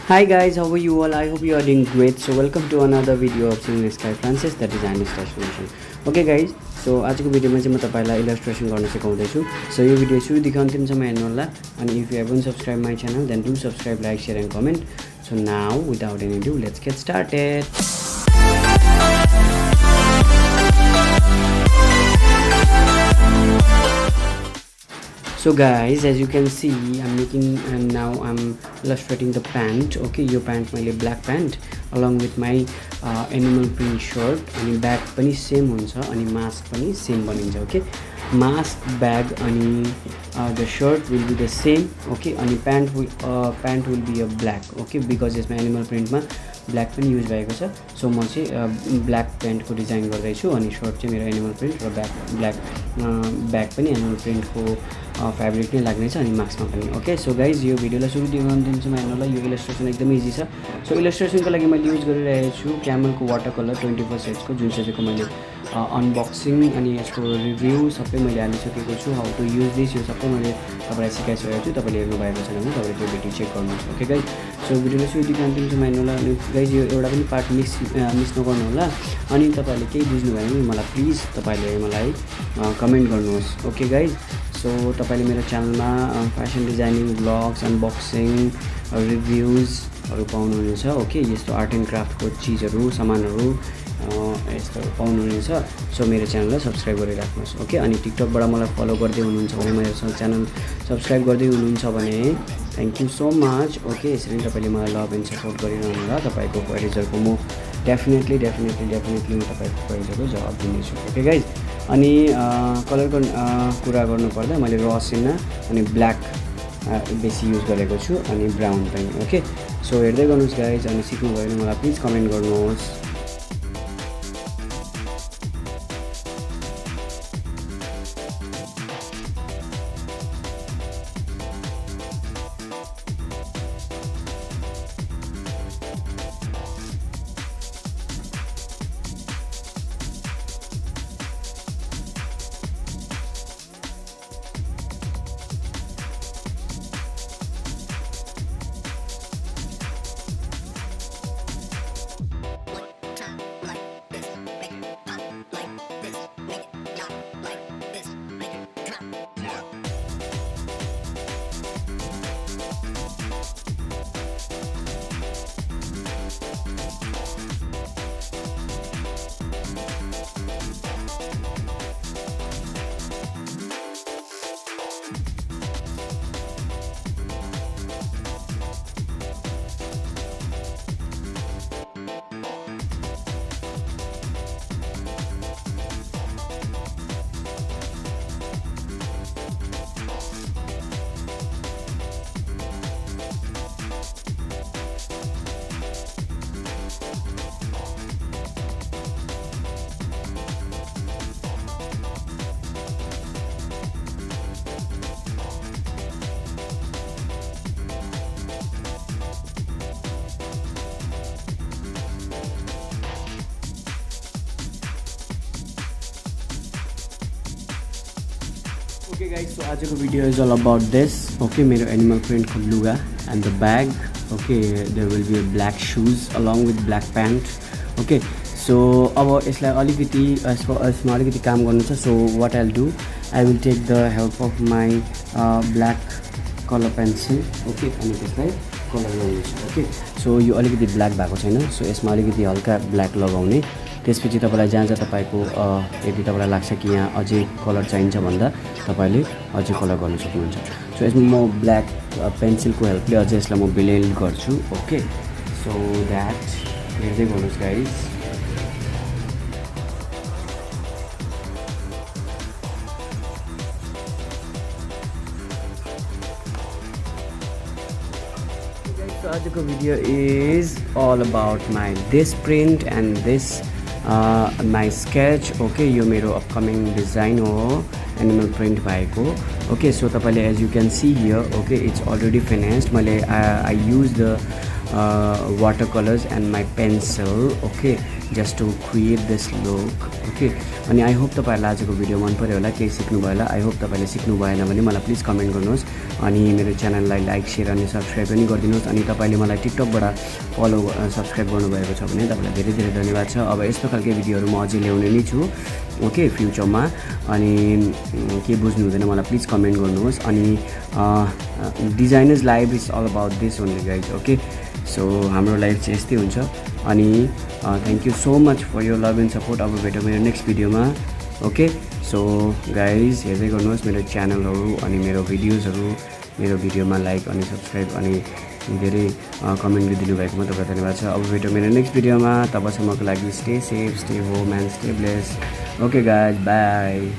Hi guys, how are you all? I hope you are doing great. So welcome to another video of Singing Sky Francis, that is Andy's Destination. Okay guys, so आजको भिडियोमा चाहिँ म तपाईलाई इलस्ट्रेसन गर्न सिकाउँदै छु. So यो video सुरुदेखि अन्तिमसम्म हेर्नु होला. अनि if you haven't subscribed my channel, then do subscribe, like, share and comment. So now without any ado, let's get started. So guys, as you can see, I'm making and now I'm illustrating the pant. Okay, your pant my black pant along with my animal print shirt. And bag pani same huncha ani mask pani same banincha. Okay, mask, bag and the shirt will be the same. Okay, and pant will be a black. Okay, because it's my animal print ma black पनि use भएको छ. So म चाहिँ black प्यान्टको design गर्दैछु अनि shirt चाहिँ मेरो एनिमल प्रिन्ट र ब्ल्याक ब्याग पनि एनिमल प्रिन्टको फ्याब्रिक नै लाग्ने छ अनि मास्कमा पनि. ओके, सो गाइज यो भिडियोलाई सुरुदेखि अन्तिमसम्म हेर्नुलाई. यो इलस्ट्रेसन एकदमै इजी छ. सो इलस्ट्रेसनको लागि मैले युज गरिरहेको छु क्यामलको वाटर कलर 24 सेट्सको, जुन चाहिँको मैले अनबक्सिङ अनि यसको रिभ्यू सबै मैले हालिसकेको छु. हाउ टु युज दिस यो सबै मैले तपाईँलाई सिकाइसकेको छु. तपाईँले हेर्नु भएको छैन भने तपाईँले त्यो भिडियो चेक गर्नुहोस्. ओके गाइज, सो भिडियोलाई सुरुदेखि अन्तिमसम्म हेर्नुलाई. अनि गाइज यो एउटा पनि पार्ट मिस नगर्नु होला. अनि तपाईँले केही बुझ्नुभयो भने मलाई प्लिज तपाईँले मलाई कमेन्ट गर्नुहोस्. ओके गाइज, सो तपाईँले मेरो च्यानलमा फेसन डिजाइनिङ, ब्लग्स, अनबक्सिङ, रिभ्युजहरू पाउनुहुनेछ. ओके, यस्तो आर्ट एन्ड क्राफ्टको चिजहरू, सामानहरू यस्तो पाउनुहुनेछ. सो मेरो च्यानललाई सब्सक्राइब गरिराख्नुहोस्. ओके, अनि टिकटकबाट मलाई फलो गर्दै हुनुहुन्छ भने, मेरो च्यानल सब्सक्राइब गर्दै हुनुहुन्छ भने thank you so much. Okay, यसरी तपाईँले मलाई लभ एन्ड सपोर्ट गरिरहनु होला. तपाईँको क्वेरिजहरूको म डेफिनेटली म तपाईँको क्वेरिजहरू जवाब दिनेछु. ओके गाइज, अनि कलरको कुरा गर्नुपर्दा मैले र सिना अनि ब्ल्याक बेसी युज गरेको छु अनि ब्राउन पनि. ओके, सो हेर्दै गर्नुहोस् गाइज. अनि सिक्नुभयो भने मलाई प्लिज कमेन्ट गर्नुहोस्. Okay guys, so आजको video is all about this. Okay, मेरो एनिमल प्रिन्टको लुगा and the bag. Okay, there will be black shoes along with black pant. Okay, so अब यसलाई अलिकति यसमा अलिकति काम गर्नु छ. So what I'll do, I will take the help of my black colour pencil. Okay, अनि त्यसलाई कलर लगाउनु छ. ओके, सो यो अलिकति ब्ल्याक भएको छैन, सो यसमा अलिकति हल्का ब्ल्याक लगाउने. त्यसपछि तपाईँलाई जहाँ तपाईँको यदि तपाईँलाई लाग्छ कि यहाँ अझै कलर चाहिन्छ भन्दा तपाईँले अझै कलर गर्न सक्नुहुन्छ. सो यसमा म ब्ल्याक पेन्सिलको हेल्पले अझै यसलाई म ब्लेन्ड गर्छु. ओके, सो द्याट हेर्दै गर्नुहोस् गाइज. आजको video is all about my this print and this my sketch. Okay, यो मेरो अपकमिङ डिजाइन हो एनिमल प्रिन्ट भएको. ओके, सो तपाईँले as you can see here. Okay, it's already finished. मैले I use the watercolors and my pencil. Okay, just to create this look okay. अनि I hope तपाईँहरूलाई आजको video मन पऱ्यो होला, केही सिक्नुभयो होला। आई होप तपाईँले सिक्नु भएन भने मलाई प्लिज कमेन्ट गर्नुहोस् अनि मेरो च्यानललाई लाइक सेयर अनि सब्सक्राइब पनि गरिदिनुहोस्। अनि तपाईँले मलाई टिकटकबाट फलो सब्सक्राइब गर्नुभएको छ भने तपाईँलाई धेरै धेरै धन्यवाद छ। अब यस्तो खालको भिडियोहरू म अझै ल्याउने नै छु ओके फ्युचरमा। अनि के बुझ्नु हुँदैन मलाई प्लिज कमेन्ट गर्नुहोस्। अनि designers life is all about this only guys okay. So हाम्रो लाइफ चाहिँ यस्तै हुन्छ। अनि thank you so much for your love and support. अब भेटौँ मेरो नेक्स्ट भिडियोमा ओके। सो गाइज हेर्दै गर्नुहोस् मेरो च्यानलहरू अनि मेरो भिडियोजहरू, मेरो भिडियोमा लाइक अनि सब्सक्राइब अनि धेरै कमेन्ट गरिदिनु भएकोमा तपाईँलाई धन्यवाद छ। अब भेटौँ मेरो नेक्स्ट भिडियोमा, तबसम्मको लागि stay safe, stay home and stay bless okay guys, by.